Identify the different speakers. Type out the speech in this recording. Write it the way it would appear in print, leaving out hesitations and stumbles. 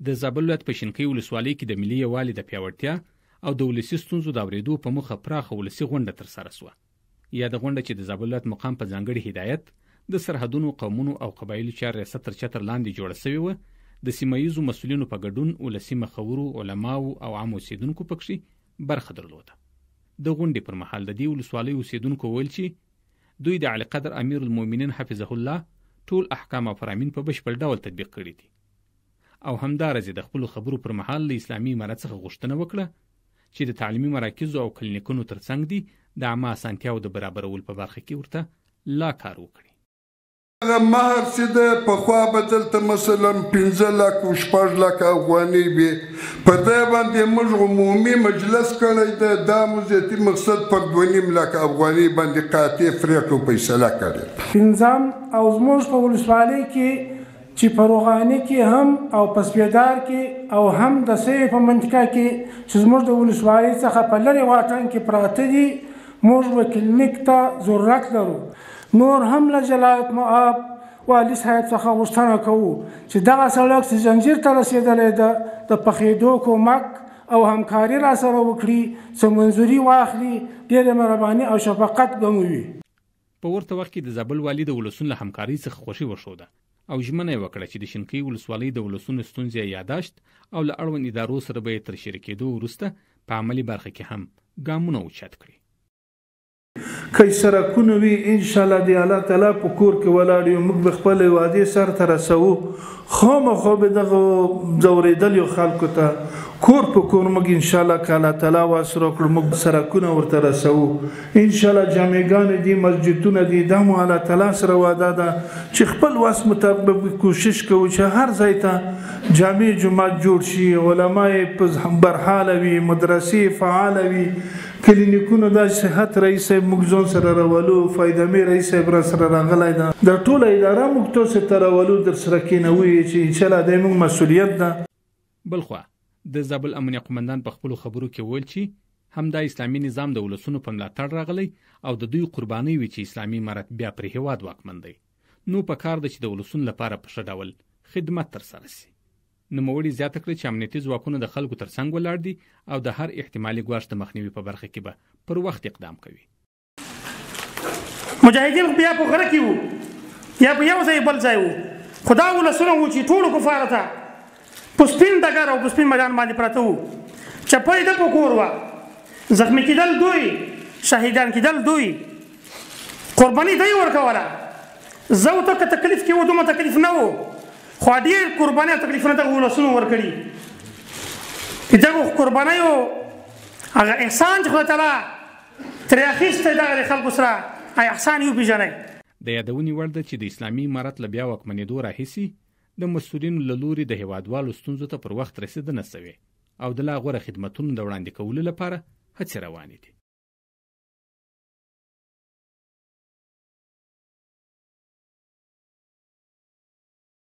Speaker 1: د زابل ولایت په شینکۍ ولسوالۍ کې د ملي یووالي د پیاوړتیا او د ولسي ستونزو د اورېدو په موخه پراخه ولسي غونډه ترسره شوه. یاده غونډه چې د زابل ولایت مقام په ځانګړي هدایت د سرحدونو، قومونو او قبایلو چارو ریاست تر چتر لاندې جوړه شوې وه. د سیمه ییزو مسؤلینو په ګډون ولسي مخورو، علماو او عام اوسیدونکو پکښې برخه درلوده. د غونډې پر مهال د دې ولسوالۍ اوسیدونکو ویل چې دوی د اعلی قدر امیر المؤمنین حفظه الله ټول احکام او فرامین په بشپړ ډول تطبیق کړي دي او همدارنګه د خپلو خبرو پر مهال له اسلامي امارت څخه غوښتنه وکړه چې د تعلیمي مراکزو او کلینیکونو ترڅنګ دي د عامه اسانتیاو د برابرولو په برخه کې ورته لا کار وکړي.
Speaker 2: هغه مهر چې ده پخوا به دلته مثلا 15 لک او 6 لک افغانۍ وي، په دی باندې موږ عمومي مجلس کړی ده، دا مزیتي مقصد پر 2.5 لک افغانۍ باندې قاطع پرېکړه فیصله کړې.
Speaker 3: پنځم او زموږ په ولسوالۍ کې چې په روغاني کې هم او په سپیدار کې او هم د سیف په منطقه کې چې زموږ د ولسوالۍ څخه په لرې واټن کې پراته دي، موږ به کلینیک ته ضرورت لرو. نور هم له جلالت مآب والي صاحب څخه غوښتنه کوو چې دغه سړک چې زنجیر ته رسېدلی ده د پخېدو کومک او همکاري را سره وکړي، څه منظوري واخلي، ډېره مهرباني او شفقت به مو وي.
Speaker 1: په ورته وخت کې د زابل والي د ولسونو له همکارۍ څخه خوښي وښوده او ژمنه یې وکړه چې د شینکۍ ولسوالۍ د ولسونو ستونزې یاداشت او له اړوند ادارو سره به یې تر شریکېدو وروسته په عملي برخه کې هم ګامونه اوچت کړي.
Speaker 4: که سرکونه وي انشاءالله د الله تعالی په کور کې ولاړ یو، موږ به خپلې وعدې سرته رسوو. خامخا به دغه ځورېدلو خلکو ته کور په کور موږ انشاءالله که الله تعالی واس راکړو موږ سرکونه ورته رسوو. انشاءالله جامعګانې دي، مسجدونه دي، دا مو الله تعالی سره وعده ده چې خپل وس مطابق کوشش کوو چې هر ځای ته جامع جومات جوړ شي، علما یې برحاله وي، مدرسې فعاله وي، کلینیکونو د صحت رئیس صاحب موږ ځان سره راولو، فایدهمې رئیس صاحب را سره راغلی ده، د ټوله اداره موږ تاسو ته راولو، در سره کېنوي چې انشاءالله دی موږ مسؤلیت ده.
Speaker 1: بلخوا د زابل امنیه قمندان په خپلو خبرو کې ویل چې همدا اسلامي نظام د ولسونو په ملاتړ راغلی او د دوی قربانۍ وي چې اسلامي امارت بیا پر هېواد واکمن دی، نو په کار ده چې د ولسونو لپاره په ښه ډول خدمت ترسره شي. نوموړي زیاته کړه چې امنیتي ځواکونه د خلکو ترڅنګ ولاړ دي او د هر احتمالي ګواښ د مخنیوي په برخه کې به پر وخت اقدام کوي.
Speaker 5: مجاهدین بیا په غره کې وو یا په یو ځای بل ځای وو، خو دا ولسونه وو چې ټولو کفارو ته په سپین ډګر او په سپین میدان باندې پراته وو. چپۍ ده په کور وه، زخمي کېدل دوی، شهیدان کېدل دوی، قرباني دوی ورکوله. زه ورته که تکلیف کې و دومره تکلیف نه و، خو ډېر قربانۍ او تکلیفونه دغه ولسونو ورکړي چې دغو قربانیو هغه احسان چې خدای تعالی ترې اخیستی دغه د خلکو سره احسان یې وپېژنئ.
Speaker 1: د یادونې وړ ده چې د اسلامي امارت له بیا واکمنېدو راهیسې د مسؤلینو له لوري د هېوادوالو ستونزو ته پر وخت رسېدنه شوې او د لا غوره خدمتونو د وړاندې کولو لپاره هڅې روانې دي.